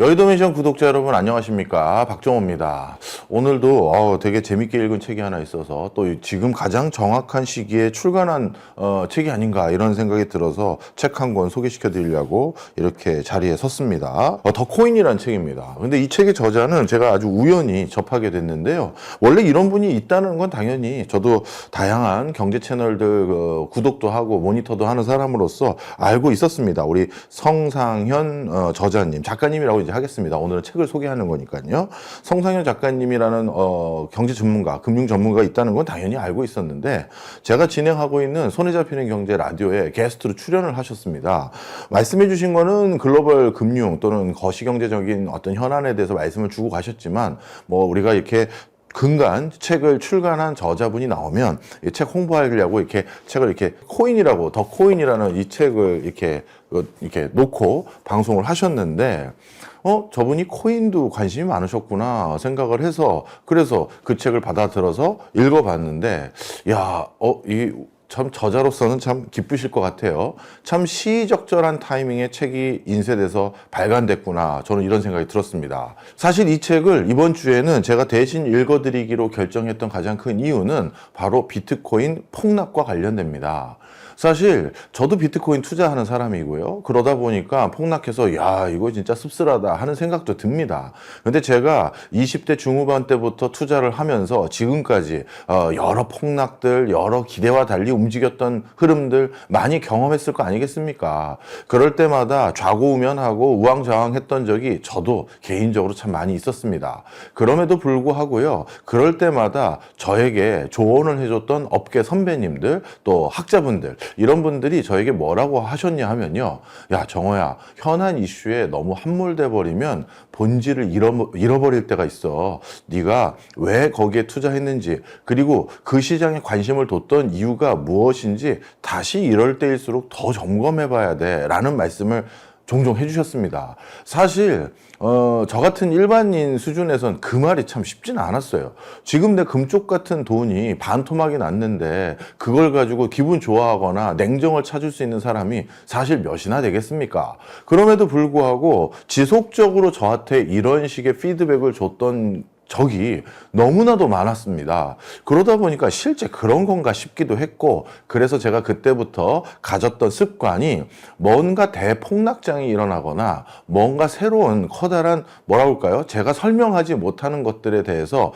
여의도맨션 구독자 여러분 안녕하십니까, 박정호입니다. 오늘도 되게 재밌게 읽은 책이 하나 있어서 또 지금 가장 정확한 시기에 출간한 책이 아닌가 이런 생각이 들어서 책 한 권 소개시켜 드리려고 이렇게 자리에 섰습니다. 더 코인이라는 책입니다. 근데 이 책의 저자는 제가 아주 우연히 접하게 됐는데요. 원래 이런 분이 있다는 건 당연히 저도 다양한 경제 채널들 구독도 하고 모니터도 하는 사람으로서 알고 있었습니다. 우리 성상현 저자님, 작가님이라고 이제 하겠습니다. 오늘은 책을 소개하는 거니까요. 성상현 작가님이라는 경제 전문가, 금융 전문가가 있다는 건 당연히 알고 있었는데, 제가 진행하고 있는 손에 잡히는 경제 라디오에 게스트로 출연을 하셨습니다. 말씀해 주신 거는 글로벌 금융 또는 거시경제적인 어떤 현안에 대해서 말씀을 주고 가셨지만, 뭐 우리가 이렇게 근간 책을 출간한 저자분이 나오면 이 책 홍보하려고 이렇게 책을 이렇게 코인이라고, 더 코인이라는 이 책을 이렇게 놓고 방송을 하셨는데, 저분이 코인도 관심이 많으셨구나 생각을 해서, 그래서 그 책을 받아들어서 읽어봤는데, 참 저자로서는 참 기쁘실 것 같아요. 참 시의적절한 타이밍에 책이 인쇄돼서 발간됐구나, 저는 이런 생각이 들었습니다. 사실 이 책을 이번 주에는 제가 대신 읽어드리기로 결정했던 가장 큰 이유는 바로 비트코인 폭락과 관련됩니다. 사실 저도 비트코인 투자하는 사람이고요. 그러다 보니까 폭락해서 이거 진짜 씁쓸하다 하는 생각도 듭니다. 근데 제가 20대 중후반 때부터 투자를 하면서 지금까지 여러 폭락들, 여러 기대와 달리 움직였던 흐름들 많이 경험했을 거 아니겠습니까? 그럴 때마다 좌고우면하고 우왕좌왕했던 적이 저도 개인적으로 참 많이 있었습니다. 그럼에도 불구하고요, 그럴 때마다 저에게 조언을 해줬던 업계 선배님들, 또 학자분들, 이런 분들이 저에게 뭐라고 하셨냐 하면요, 야 정호야, 현안 이슈에 너무 함몰돼 버리면 본질을 잃어버릴 때가 있어. 네가 왜 거기에 투자했는지, 그리고 그 시장에 관심을 뒀던 이유가 무엇인지 다시 이럴 때일수록 더 점검해 봐야 돼 라는 말씀을 종종 해주셨습니다. 사실 저 같은 일반인 수준에선 그 말이 참 쉽지는 않았어요. 지금 내 금쪽 같은 돈이 반토막이 났는데 그걸 가지고 기분 좋아하거나 냉정을 찾을 수 있는 사람이 사실 몇이나 되겠습니까? 그럼에도 불구하고 지속적으로 저한테 이런 식의 피드백을 줬던 적이 너무나도 많았습니다. 그러다 보니까 실제 그런 건가 싶기도 했고, 그래서 제가 그때부터 가졌던 습관이 뭔가 대폭락장이 일어나거나 뭔가 새로운 커다란 뭐라고 할까요? 제가 설명하지 못하는 것들에 대해서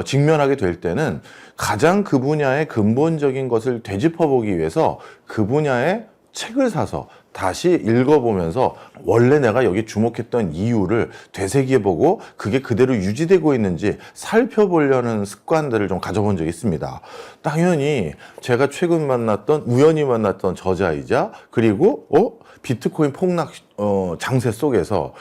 직면하게 될 때는 가장 그 분야의 근본적인 것을 되짚어보기 위해서 그 분야의 책을 사서 다시 읽어보면서 원래 내가 여기 주목했던 이유를 되새겨보고 그게 그대로 유지되고 있는지 살펴보려는 습관들을 좀 가져본 적이 있습니다. 당연히 제가 최근 우연히 만났던 저자이자, 그리고 비트코인 폭락 장세 속에서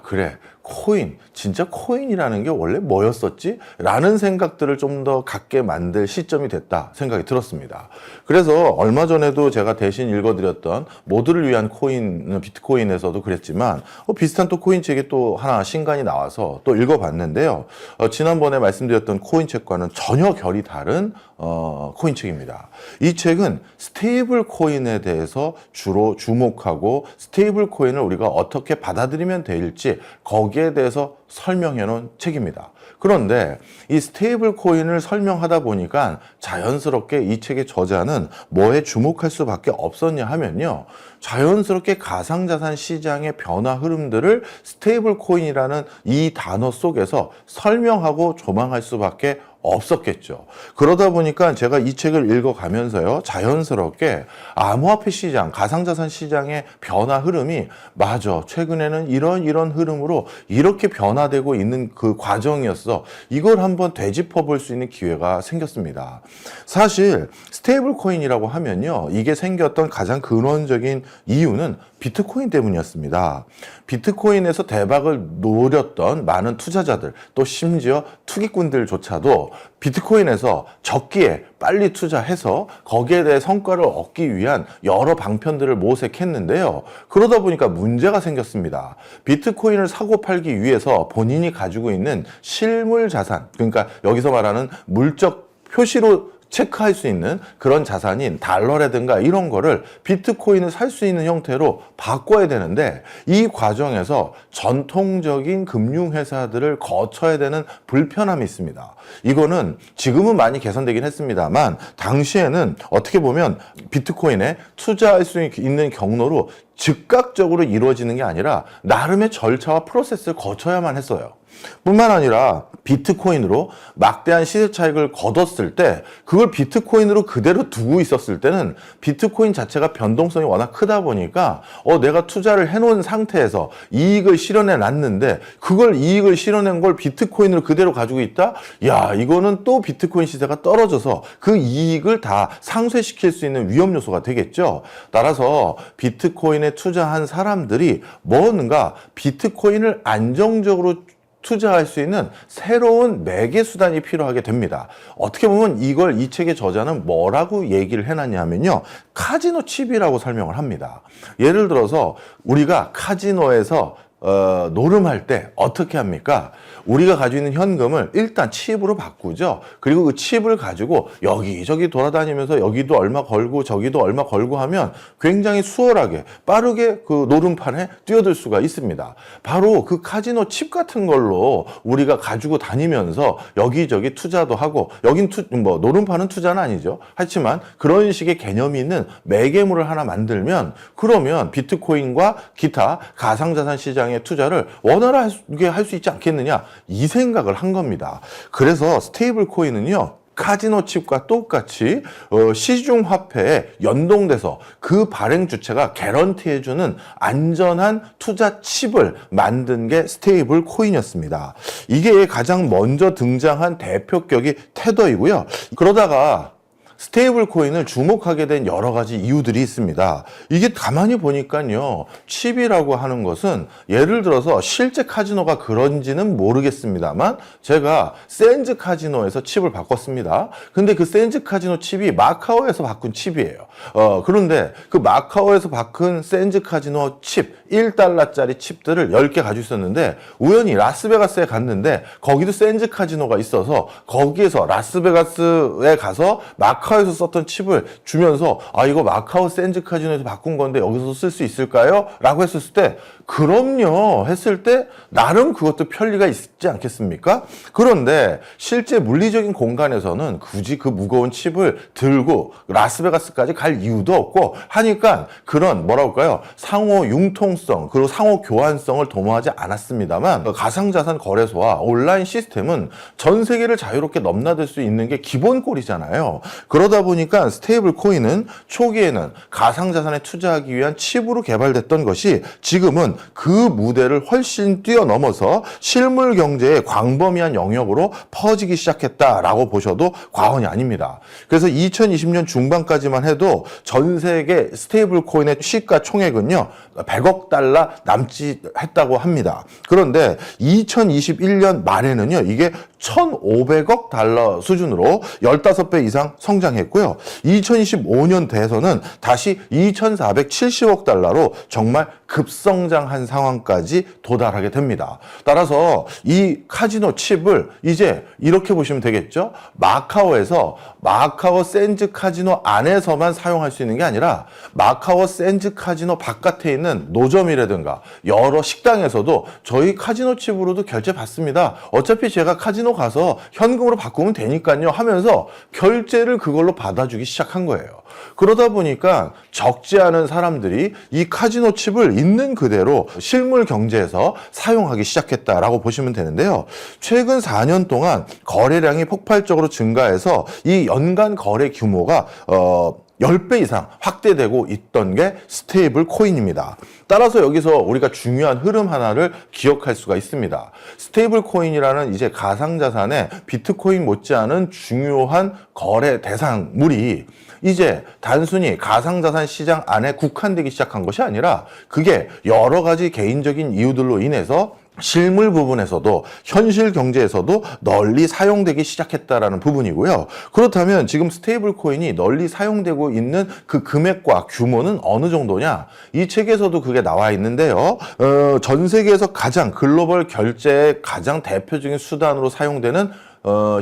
그래, 코인, 진짜 코인이라는 게 원래 뭐였었지? 라는 생각들을 좀 더 갖게 만들 시점이 됐다 생각이 들었습니다. 그래서 얼마 전에도 제가 대신 읽어드렸던 모두를 위한 코인, 비트코인에서도 그랬지만 비슷한 또 코인 책이 또 하나 신간이 나와서 또 읽어봤는데요. 지난번에 말씀드렸던 코인 책과는 전혀 결이 다른 코인 책입니다. 이 책은 스테이블 코인에 대해서 주로 주목하고 스테이블 코인을 우리가 어떻게 받아들이면 될지 거기에 대해서 설명해 놓은 책입니다. 그런데 이 스테이블 코인을 설명하다 보니까 자연스럽게 이 책의 저자는 뭐에 주목할 수밖에 없었냐 하면요, 자연스럽게 가상자산 시장의 변화 흐름들을 스테이블 코인이라는 이 단어 속에서 설명하고 조망할 수밖에 없었겠죠. 그러다 보니까 제가 이 책을 읽어가면서요, 자연스럽게 암호화폐 시장, 가상자산 시장의 변화 흐름이 맞아, 최근에는 이런 흐름으로 이렇게 변화되고 있는 그 과정이었어, 이걸 한번 되짚어 볼 수 있는 기회가 생겼습니다. 사실 스테이블 코인이라고 하면요, 이게 생겼던 가장 근원적인 이유는 비트코인 때문이었습니다. 비트코인에서 대박을 노렸던 많은 투자자들, 또 심지어 투기꾼들조차도 비트코인에서 적기에 빨리 투자해서 거기에 대해 성과를 얻기 위한 여러 방편들을 모색했는데요. 그러다 보니까 문제가 생겼습니다. 비트코인을 사고 팔기 위해서 본인이 가지고 있는 실물 자산, 그러니까 여기서 말하는 물적 표시로 체크할 수 있는 그런 자산인 달러라든가 이런 거를 비트코인을 살 수 있는 형태로 바꿔야 되는데, 이 과정에서 전통적인 금융회사들을 거쳐야 되는 불편함이 있습니다. 이거는 지금은 많이 개선되긴 했습니다만, 당시에는 어떻게 보면 비트코인에 투자할 수 있는 경로로 즉각적으로 이루어지는 게 아니라 나름의 절차와 프로세스를 거쳐야만 했어요. 뿐만 아니라 비트코인으로 막대한 시세 차익을 거뒀을 때 그걸 비트코인으로 그대로 두고 있었을 때는 비트코인 자체가 변동성이 워낙 크다 보니까 내가 투자를 해놓은 상태에서 이익을 실현해 놨는데 그걸 이익을 실현한 걸 비트코인으로 그대로 가지고 있다? 야, 이거는 또 비트코인 시세가 떨어져서 그 이익을 다 상쇄시킬 수 있는 위험 요소가 되겠죠. 따라서 비트코인에 투자한 사람들이 뭔가 비트코인을 안정적으로 투자할 수 있는 새로운 매개 수단이 필요하게 됩니다. 어떻게 보면 이걸 이 책의 저자는 뭐라고 얘기를 해놨냐면요, 카지노 칩이라고 설명을 합니다. 예를 들어서 우리가 카지노에서 노름할 때 어떻게 합니까? 우리가 가지고 있는 현금을 일단 칩으로 바꾸죠. 그리고 그 칩을 가지고 여기저기 돌아다니면서 여기도 얼마 걸고 저기도 얼마 걸고 하면 굉장히 수월하게 빠르게 그 노름판에 뛰어들 수가 있습니다. 바로 그 카지노 칩 같은 걸로 우리가 가지고 다니면서 여기저기 투자도 하고, 여긴 노름판은 투자는 아니죠. 하지만 그런 식의 개념이 있는 매개물을 하나 만들면, 그러면 비트코인과 기타 가상자산 시장의 투자를 원활하게 할 수 있지 않겠느냐, 이 생각을 한 겁니다. 그래서 스테이블 코인은요, 카지노 칩과 똑같이 시중화폐에 연동돼서 그 발행 주체가 개런티해주는 안전한 투자 칩을 만든 게 스테이블 코인이었습니다. 이게 가장 먼저 등장한 대표격이 테더이고요. 그러다가 스테이블 코인을 주목하게 된 여러 가지 이유들이 있습니다. 이게 가만히 보니까요, 칩이라고 하는 것은 예를 들어서 실제 카지노가 그런지는 모르겠습니다만 제가 샌즈 카지노에서 칩을 바꿨습니다. 근데 그 샌즈 카지노 칩이 마카오에서 바꾼 칩이에요. 그런데 그 마카오에서 바꾼 샌즈 카지노 칩, 1달러짜리 칩들을 10개 가지고 있었는데 우연히 라스베가스에 갔는데 거기도 샌즈 카지노가 있어서 거기에서 라스베가스에 가서 마카오에서 썼던 칩을 주면서 이거 마카오 샌즈 카지노에서 바꾼 건데 여기서 쓸 수 있을까요? 라고 했었을 때 그럼요 했을 때 나름 그것도 편리가 있지 않겠습니까? 그런데 실제 물리적인 공간에서는 굳이 그 무거운 칩을 들고 라스베가스까지 갈 이유도 없고 하니까 그런 뭐랄까요, 상호 융통성 그리고 상호 교환성을 도모하지 않았습니다만, 가상자산 거래소와 온라인 시스템은 전 세계를 자유롭게 넘나들 수 있는 게 기본꼴이잖아요. 그러다 보니까 스테이블 코인은 초기에는 가상자산에 투자하기 위한 칩으로 개발됐던 것이 지금은 그 무대를 훨씬 뛰어넘어서 실물 경제의 광범위한 영역으로 퍼지기 시작했다라고 보셔도 과언이 아닙니다. 그래서 2020년 중반까지만 해도 전 세계 스테이블 코인의 시가총액은요 100억 달러 남짓 했다고 합니다. 그런데 2021년 말에는요 이게 1,500억 달러 수준으로 15배 이상 성장했고요. 2025년 돼서는 다시 2,470억 달러로 정말 급성장한 상황까지 도달하게 됩니다. 따라서 이 카지노 칩을 이제 이렇게 보시면 되겠죠. 마카오에서 마카오 샌즈 카지노 안에서만 사용할 수 있는 게 아니라 마카오 샌즈 카지노 바깥에 있는 노점이라든가 여러 식당에서도 저희 카지노 칩으로도 결제 받습니다. 어차피 제가 카지노 가서 현금으로 바꾸면 되니까요 하면서 결제를 그걸로 받아주기 시작한 거예요. 그러다 보니까 적지 않은 사람들이 이 카지노 칩을 있는 그대로 실물 경제에서 사용하기 시작했다라고 보시면 되는데요. 최근 4년 동안 거래량이 폭발적으로 증가해서 이 연간 거래 규모가 10배 이상 확대되고 있던 게 스테이블 코인입니다. 따라서 여기서 우리가 중요한 흐름 하나를 기억할 수가 있습니다. 스테이블 코인이라는 이제 가상자산의 비트코인 못지않은 중요한 거래 대상물이 이제 단순히 가상자산 시장 안에 국한되기 시작한 것이 아니라 그게 여러 가지 개인적인 이유들로 인해서 실물 부분에서도 현실 경제에서도 널리 사용되기 시작했다라는 부분이고요. 그렇다면 지금 스테이블 코인이 널리 사용되고 있는 그 금액과 규모는 어느 정도냐? 이 책에서도 그게 나와 있는데요. 전 세계에서 가장 글로벌 결제의 가장 대표적인 수단으로 사용되는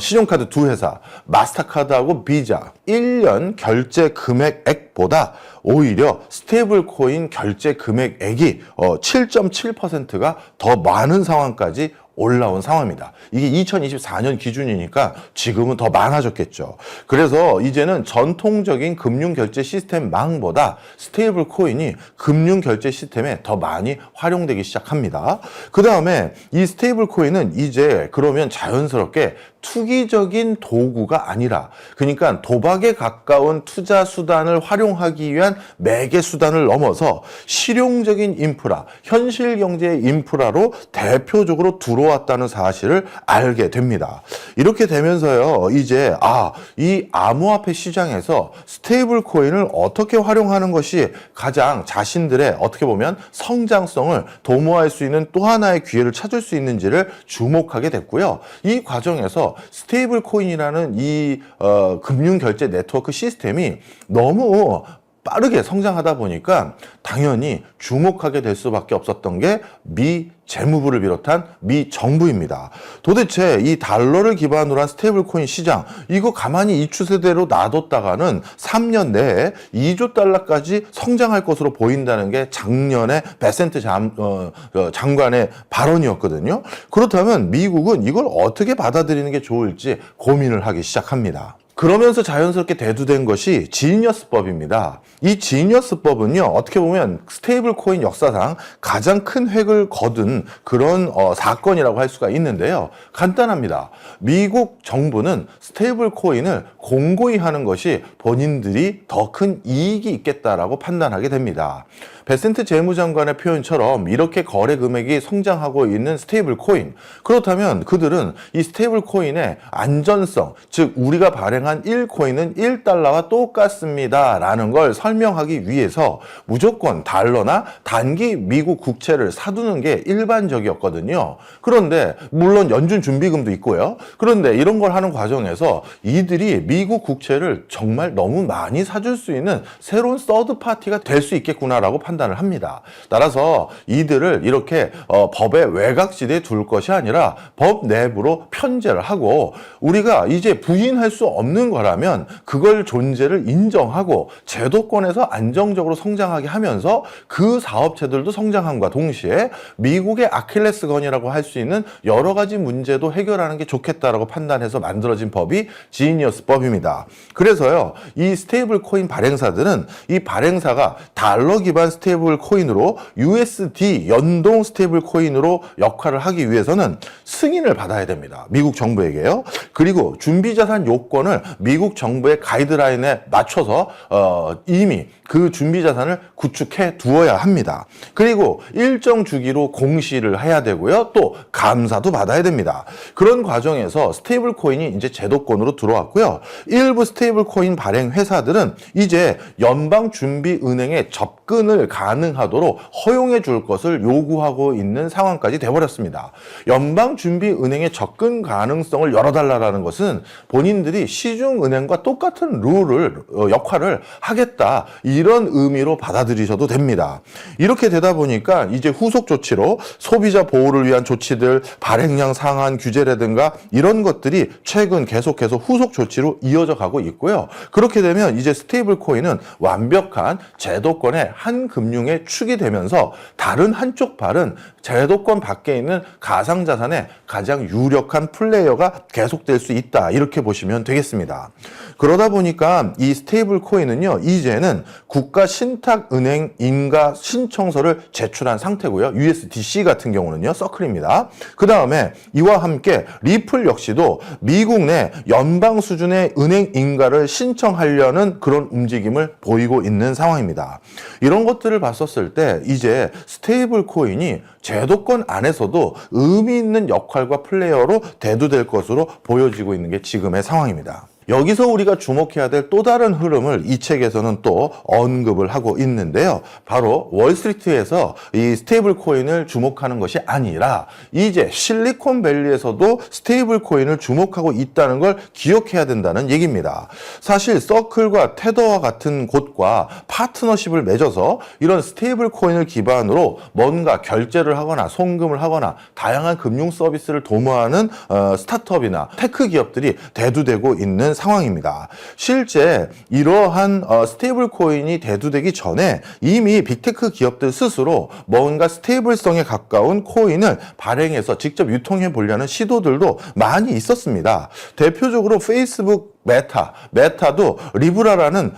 신용카드 두 회사, 마스터카드하고 비자 1년 결제 금액액보다 오히려 스테이블 코인 결제 금액액이 7.7%가 더 많은 상황까지 올라온 상황입니다. 이게 2024년 기준이니까 지금은 더 많아졌겠죠. 그래서 이제는 전통적인 금융결제 시스템망보다 스테이블 코인이 금융결제 시스템에 더 많이 활용되기 시작합니다. 그 다음에 이 스테이블 코인은 이제 그러면 자연스럽게 투기적인 도구가 아니라, 그러니까 도박에 가까운 투자 수단을 활용하기 위한 매개 수단을 넘어서 실용적인 인프라, 현실 경제의 인프라로 대표적으로 들어왔다는 사실을 알게 됩니다. 이렇게 되면서요, 이제 이 암호화폐 시장에서 스테이블 코인을 어떻게 활용하는 것이 가장 자신들의 어떻게 보면 성장성을 도모할 수 있는 또 하나의 기회를 찾을 수 있는지를 주목하게 됐고요. 이 과정에서 스테이블 코인이라는 이 금융결제 네트워크 시스템이 너무 빠르게 성장하다 보니까 당연히 주목하게 될 수밖에 없었던 게 미 재무부를 비롯한 미 정부입니다. 도대체 이 달러를 기반으로 한 스테이블 코인 시장, 이거 가만히 이 추세대로 놔뒀다가는 3년 내에 2조 달러까지 성장할 것으로 보인다는 게 작년에 베센트 장관의 발언이었거든요. 그렇다면 미국은 이걸 어떻게 받아들이는 게 좋을지 고민을 하기 시작합니다. 그러면서 자연스럽게 대두된 것이 지니어스법입니다. 이 지니어스법은요, 어떻게 보면 스테이블 코인 역사상 가장 큰 획을 거둔 그런 사건이라고 할 수가 있는데요. 간단합니다. 미국 정부는 스테이블 코인을 공고히 하는 것이 본인들이 더 큰 이익이 있겠다라고 판단하게 됩니다. 베센트 재무장관의 표현처럼 이렇게 거래 금액이 성장하고 있는 스테이블 코인, 그렇다면 그들은 이 스테이블 코인의 안전성, 즉 우리가 발행한 1코인은 1달러와 똑같습니다 라는 걸 설명하기 위해서 무조건 달러나 단기 미국 국채를 사두는 게 일반적이었거든요. 그런데 물론 연준 준비금도 있고요. 그런데 이런 걸 하는 과정에서 이들이 미국 국채를 정말 너무 많이 사줄 수 있는 새로운 서드 파티가 될 수 있겠구나라고 판단을 합니다. 따라서 이들을 이렇게 법의 외곽지대에 둘 것이 아니라 법 내부로 편제를 하고, 우리가 이제 부인할 수 없는 거라면 그걸 존재를 인정하고 제도권에서 안정적으로 성장하게 하면서 그 사업체들도 성장함과 동시에 미국의 아킬레스건이라고 할 수 있는 여러 가지 문제도 해결하는 게 좋겠다라고 판단해서 만들어진 법이 지니어스법입니다. 그래서요, 이 스테이블 코인 발행사들은 이 발행사가 달러 기반 스테이블 코인으로 USD 연동 스테이블 코인으로 역할을 하기 위해서는 승인을 받아야 됩니다. 미국 정부에게요. 그리고 준비자산 요건을 미국 정부의 가이드라인에 맞춰서 이미 그 준비자산을 구축해 두어야 합니다. 그리고 일정 주기로 공시를 해야 되고요. 또 감사도 받아야 됩니다. 그런 과정에서 스테이블 코인이 이제 제도권으로 들어왔고요. 일부 스테이블 코인 발행 회사들은 이제 연방준비은행에 접근을 가능하도록 허용해 줄 것을 요구하고 있는 상황까지 돼버렸습니다. 연방준비은행의 접근 가능성을 열어달라는 것은 본인들이 시중은행과 똑같은 룰을 역할을 하겠다, 이런 의미로 받아들이셔도 됩니다. 이렇게 되다 보니까 이제 후속 조치로 소비자 보호를 위한 조치들, 발행량 상한 규제라든가 이런 것들이 최근 계속해서 후속 조치로 이어져 가고 있고요. 그렇게 되면 이제 스테이블 코인은 완벽한 제도권의 한 금융의 축이 되면서 다른 한쪽 발은 제도권 밖에 있는 가상자산의 가장 유력한 플레이어가 계속될 수 있다, 이렇게 보시면 되겠습니다. 그러다 보니까 이 스테이블 코인은요, 이제는 국가 신탁은행 인가 신청서를 제출한 상태고요. USDC 같은 경우는요, 서클입니다. 그 다음에 이와 함께 리플 역시도 미국 내 연방 수준의 은행 인가를 신청하려는 그런 움직임을 보이고 있는 상황입니다. 이런 것들을 봤었을 때 이제 스테이블 코인이 제도권 안에서도 의미 있는 역할과 플레이어로 대두될 것으로 보여지고 있는 게 지금의 상황입니다. 여기서 우리가 주목해야 될 또 다른 흐름을 이 책에서는 또 언급을 하고 있는데요. 바로 월스트리트에서 이 스테이블 코인을 주목하는 것이 아니라 이제 실리콘밸리에서도 스테이블 코인을 주목하고 있다는 걸 기억해야 된다는 얘기입니다. 사실 서클과 테더와 같은 곳과 파트너십을 맺어서 이런 스테이블 코인을 기반으로 뭔가 결제를 하거나 송금을 하거나 다양한 금융 서비스를 도모하는 스타트업이나 테크 기업들이 대두되고 있는 상황입니다. 실제 이러한 스테이블 코인이 대두되기 전에 이미 빅테크 기업들 스스로 뭔가 스테이블성에 가까운 코인을 발행해서 직접 유통해 보려는 시도들도 많이 있었습니다. 대표적으로 페이스북 메타도 리브라라는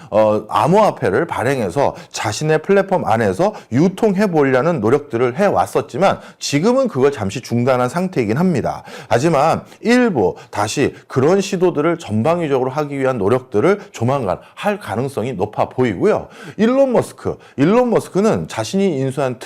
암호화폐를 발행해서 자신의 플랫폼 안에서 유통해 보려는 노력들을 해왔었지만 지금은 그걸 잠시 중단한 상태이긴 합니다. 하지만 일부 다시 그런 시도들을 전방위적으로 하기 위한 노력들을 조만간 할 가능성이 높아 보이고요. 일론 머스크는 자신이 인수한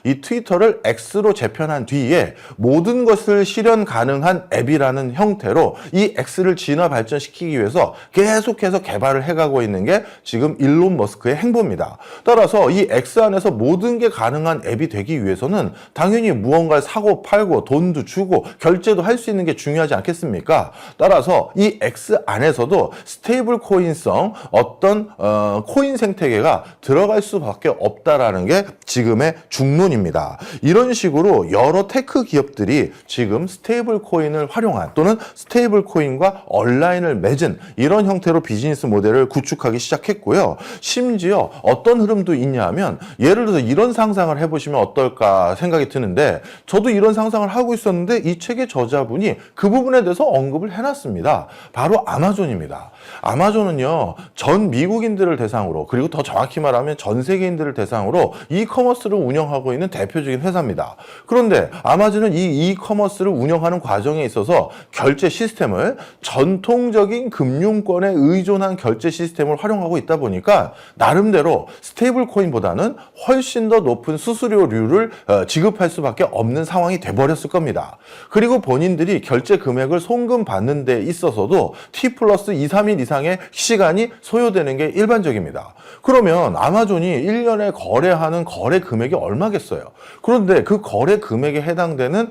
이 트위터를 X로 재편한 뒤에 모든 것을 실현 가능한 앱이라는 형태로 이 X를 진화 발전시키기 위해서 계속해서 개발을 해가고 있는 게 지금 일론 머스크의 행보입니다. 따라서 이 X 안에서 모든 게 가능한 앱이 되기 위해서는 당연히 무언가를 사고 팔고 돈도 주고 결제도 할 수 있는 게 중요하지 않겠습니까? 따라서 이 X 안에서도 스테이블 코인성 어떤 코인 생태계가 들어갈 수밖에 없다라는 게 지금의 중론입니다. 이런 식으로 여러 테크 기업들이 지금 스테이블 코인을 활용한 또는 스테이블 코인과 온라인을 맺은 이런 형태로 비즈니스 모델을 구축하기 시작했고요. 심지어 어떤 흐름도 있냐 하면 예를 들어서 이런 상상을 해보시면 어떨까 생각이 드는데 저도 이런 상상을 하고 있었는데 이 책의 저자분이 그 부분에 대해서 언급을 해놨습니다. 바로 아마존입니다. 아마존은요, 전 미국인들을 대상으로 그리고 더 정확히 말하면 전 세계인들을 대상으로 이커머스를 운영하고 있는 대표적인 회사입니다. 그런데 아마존은 이 이커머스를 운영하는 과정에 있어서 결제 시스템을 전통적인 금융권에 의존한 결제 시스템을 활용하고 있다 보니까 나름대로 스테이블 코인보다는 훨씬 더 높은 수수료류를 지급할 수밖에 없는 상황이 돼버렸을 겁니다. 그리고 본인들이 결제 금액을 송금 받는 데 있어서도 T+2, 3일 이상의 시간이 소요되는 게 일반적입니다. 그러면 아마존이 1년에 거래하는 거래 금액이 얼마겠어요? 그런데 그 거래 금액에 해당되는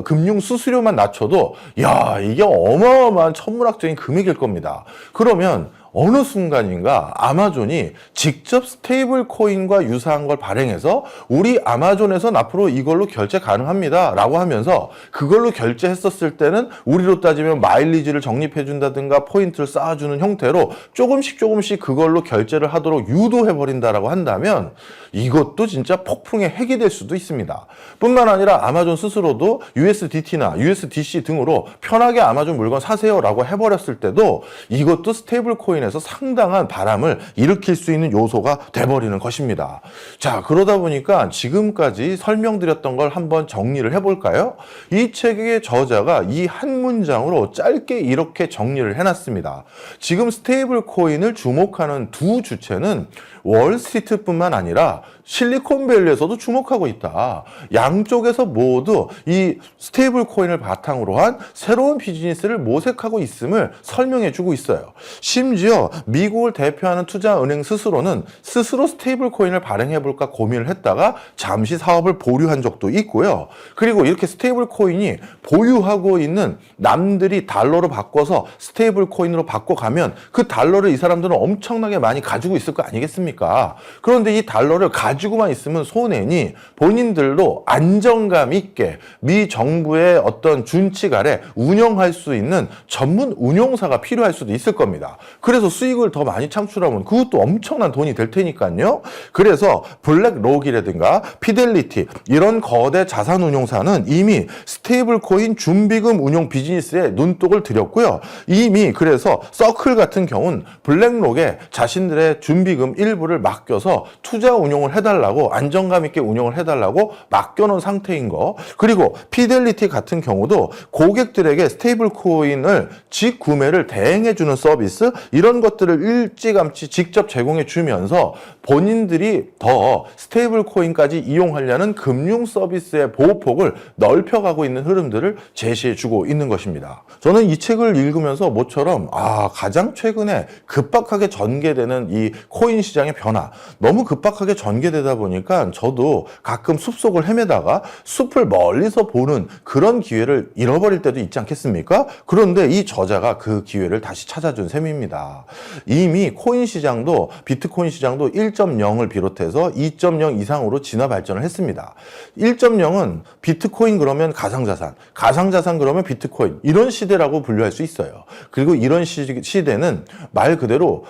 금융 수수료만 낮춰도 야, 이게 어마어마한 천문학적인 금액일 겁니다. 그러면 어느 순간인가 아마존이 직접 스테이블 코인과 유사한 걸 발행해서 우리 아마존에선 앞으로 이걸로 결제 가능합니다 라고 하면서 그걸로 결제했었을 때는 우리로 따지면 마일리지를 적립해 준다든가 포인트를 쌓아주는 형태로 조금씩 그걸로 결제를 하도록 유도해 버린다라고 한다면 이것도 진짜 폭풍의 핵이 될 수도 있습니다. 뿐만 아니라 아마존 스스로도 USDT나 USDC 등으로 편하게 아마존 물건 사세요 라고 해버렸을 때도 이것도 스테이블 코인에서 상당한 바람을 일으킬 수 있는 요소가 돼버리는 것입니다. 자, 그러다 보니까 지금까지 설명드렸던 걸 한번 정리를 해볼까요? 이 책의 저자가 이 한 문장으로 짧게 이렇게 정리를 해놨습니다. 지금 스테이블 코인을 주목하는 두 주체는 월스트리트뿐만 아니라 실리콘밸리에서도 주목하고 있다. 양쪽에서 모두 이 스테이블 코인을 바탕으로 한 새로운 비즈니스를 모색하고 있음을 설명해주고 있어요. 심지어 미국을 대표하는 투자은행 스스로는 스스로 스테이블 코인을 발행해볼까 고민을 했다가 잠시 사업을 보류한 적도 있고요. 그리고 이렇게 스테이블 코인이 보유하고 있는 남들이 달러로 바꿔서 스테이블 코인으로 바꿔가면 그 달러를 이 사람들은 엄청나게 많이 가지고 있을 거 아니겠습니까? 그런데 이 달러를 가지고만 있으면 손해니 본인들도 안정감 있게 미 정부의 어떤 준칙 아래 운영할 수 있는 전문 운용사가 필요할 수도 있을 겁니다. 그래서 수익을 더 많이 창출하면 그것도 엄청난 돈이 될 테니까요. 그래서 블랙록이라든가 피델리티 이런 거대 자산 운용사는 이미 스테이블 코인 준비금 운용 비즈니스에 눈독을 들였고요. 이미 그래서 서클 같은 경우는 블랙록에 자신들의 준비금 일부를 맡겨서 투자 운용을 해달라고 해달라고, 안정감 있게 운영을 해달라고 맡겨놓은 상태인 거. 그리고 피델리티 같은 경우도 고객들에게 스테이블 코인을 직구매를 대행해주는 서비스, 이런 것들을 일찌감치 직접 제공해 주면서 본인들이 더 스테이블 코인까지 이용하려는 금융 서비스의 보호폭을 넓혀가고 있는 흐름들을 제시해 주고 있는 것입니다. 저는 이 책을 읽으면서 모처럼 가장 최근에 급박하게 전개되는 이 코인 시장의 변화, 너무 급박하게 전개되다 보니까 저도 가끔 숲속을 헤매다가 숲을 멀리서 보는 그런 기회를 잃어버릴 때도 있지 않겠습니까? 그런데 이 저자가 그 기회를 다시 찾아준 셈입니다. 이미 코인 시장도, 비트코인 시장도 1.0을 비롯해서 2.0 이상으로 진화 발전을 했습니다. 1.0은 비트코인 그러면 가상자산, 가상자산 그러면 비트코인, 이런 시대라고 분류할 수 있어요. 그리고 이런 시대는 말 그대로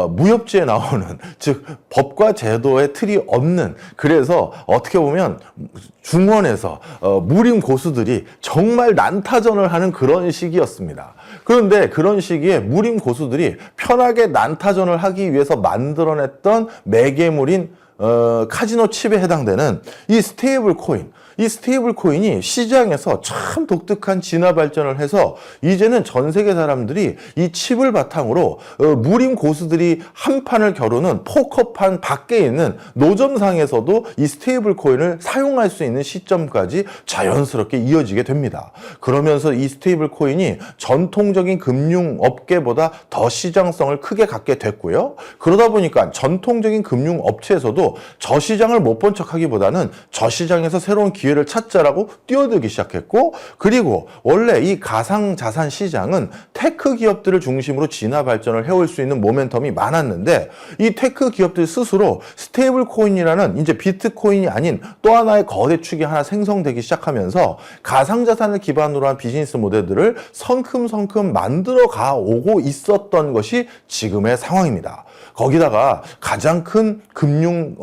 무협지에 나오는, 즉 법과 제도의 틀이 없는, 그래서 어떻게 보면 중원에서 무림 고수들이 정말 난타전을 하는 그런 시기였습니다. 그런데 그런 시기에 무림 고수들이 편하게 난타전을 하기 위해서 만들어냈던 매개물인 카지노 칩에 해당되는 이 스테이블 코인, 이 스테이블 코인이 시장에서 참 독특한 진화 발전을 해서 이제는 전 세계 사람들이 이 칩을 바탕으로 무림 고수들이 한 판을 겨루는 포커판 밖에 있는 노점상에서도 이 스테이블 코인을 사용할 수 있는 시점까지 자연스럽게 이어지게 됩니다. 그러면서 이 스테이블 코인이 전통적인 금융 업계보다 더 시장성을 크게 갖게 됐고요. 그러다 보니까 전통적인 금융 업체에서도 저 시장을 못 본 척하기보다는 저 시장에서 새로운 기회를 찾자라고 뛰어들기 시작했고, 그리고 원래 이 가상자산 시장은 테크 기업들을 중심으로 진화 발전을 해올 수 있는 모멘텀이 많았는데, 이 테크 기업들 스스로 스테이블 코인이라는 이제 비트코인이 아닌 또 하나의 거대 축이 하나 생성되기 시작하면서 가상자산을 기반으로 한 비즈니스 모델들을 성큼성큼 만들어 가오고 있었던 것이 지금의 상황입니다. 거기다가 가장 큰 금융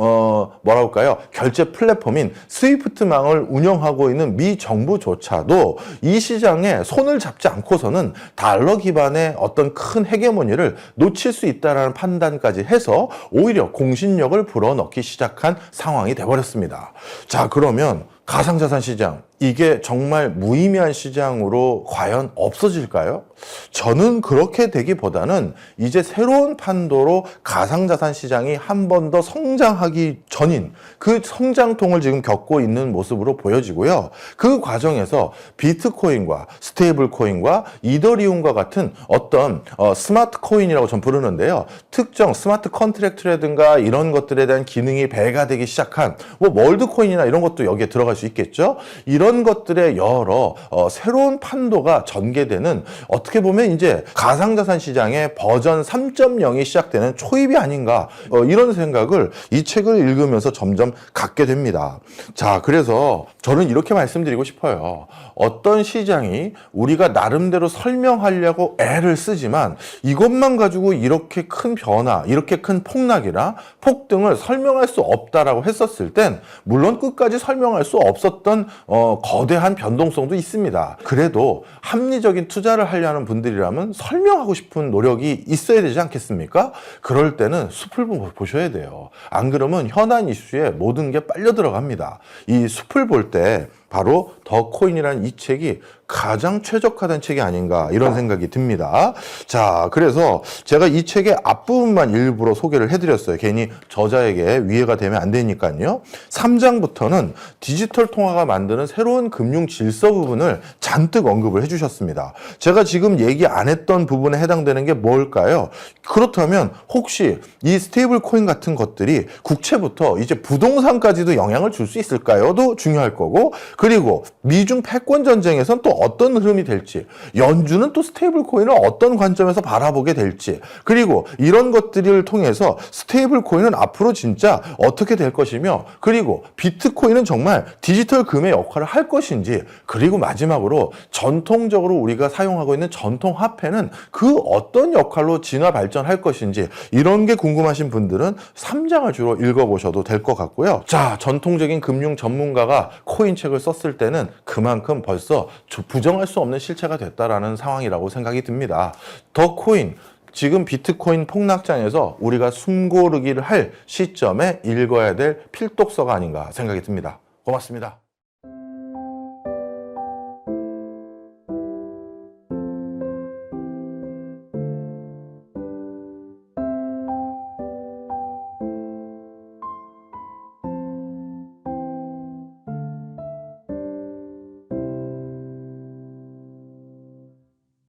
결제 플랫폼인 스위프트망을 운영하고 있는 미 정부조차도 이 시장에 손을 잡지 않고서는 달러 기반의 어떤 큰 헤게모니를 놓칠 수 있다는 판단까지 해서 오히려 공신력을 불어넣기 시작한 상황이 돼버렸습니다. 자, 그러면 가상자산 시장, 이게 정말 무의미한 시장으로 과연 없어질까요? 저는 그렇게 되기보다는 이제 새로운 판도로 가상자산 시장이 한 번 더 성장하기 전인 그 성장통을 지금 겪고 있는 모습으로 보여지고요. 그 과정에서 비트코인과 스테이블 코인과 이더리움과 같은 어떤 스마트 코인이라고 전 부르는데요. 특정 스마트 컨트랙트라든가 이런 것들에 대한 기능이 배가 되기 시작한 월드 코인이나 이런 것도 여기에 들어갈 수 있겠죠. 이런 것들의 여러 새로운 판도가 전개되는, 어떻게 보면 이제 가상자산 시장의 버전 3.0이 시작되는 초입이 아닌가, 이런 생각을 이 책을 읽으면서 점점 갖게 됩니다. 자, 그래서 저는 이렇게 말씀드리고 싶어요. 어떤 시장이 우리가 나름대로 설명하려고 애를 쓰지만 이것만 가지고 이렇게 큰 변화, 이렇게 큰 폭락이나 폭등을 설명할 수 없다라고 했었을 땐 물론 끝까지 설명할 수 없었던 거대한 변동성도 있습니다. 그래도 합리적인 투자를 하려는 분들이라면 설명하고 싶은 노력이 있어야 되지 않겠습니까? 그럴 때는 숲을 보셔야 돼요. 안 그러면 현안 이슈에 모든 게 빨려 들어갑니다. 이 숲을 볼 때 바로 더 코인이라는 이 책이 가장 최적화된 책이 아닌가, 이런 생각이 듭니다. 자, 그래서 제가 이 책의 앞부분만 일부러 소개를 해드렸어요. 괜히 저자에게 위해가 되면 안 되니까요. 3장부터는 디지털 통화가 만드는 새로운 금융 질서 부분을 잔뜩 언급을 해주셨습니다. 제가 지금 얘기 안 했던 부분에 해당되는 게 뭘까요? 그렇다면 혹시 이 스테이블 코인 같은 것들이 국채부터 이제 부동산까지도 영향을 줄 수 있을까요?도 중요할 거고, 그리고 미중 패권 전쟁에선 또 어떤 흐름이 될지, 연준은 또 스테이블 코인을 어떤 관점에서 바라보게 될지, 그리고 이런 것들을 통해서 스테이블 코인은 앞으로 진짜 어떻게 될 것이며, 그리고 비트코인은 정말 디지털 금의 역할을 할 것인지, 그리고 마지막으로 전통적으로 우리가 사용하고 있는 전통 화폐는 그 어떤 역할로 진화 발전할 것인지, 이런 게 궁금하신 분들은 3장을 주로 읽어보셔도 될 것 같고요. 자, 전통적인 금융 전문가가 코인 책을 썼을 때는 그만큼 벌써 부정할 수 없는 실체가 됐다라는 상황이라고 생각이 듭니다. 더 코인, 지금 비트코인 폭락장에서 우리가 숨고르기를 할 시점에 읽어야 될 필독서가 아닌가 생각이 듭니다. 고맙습니다.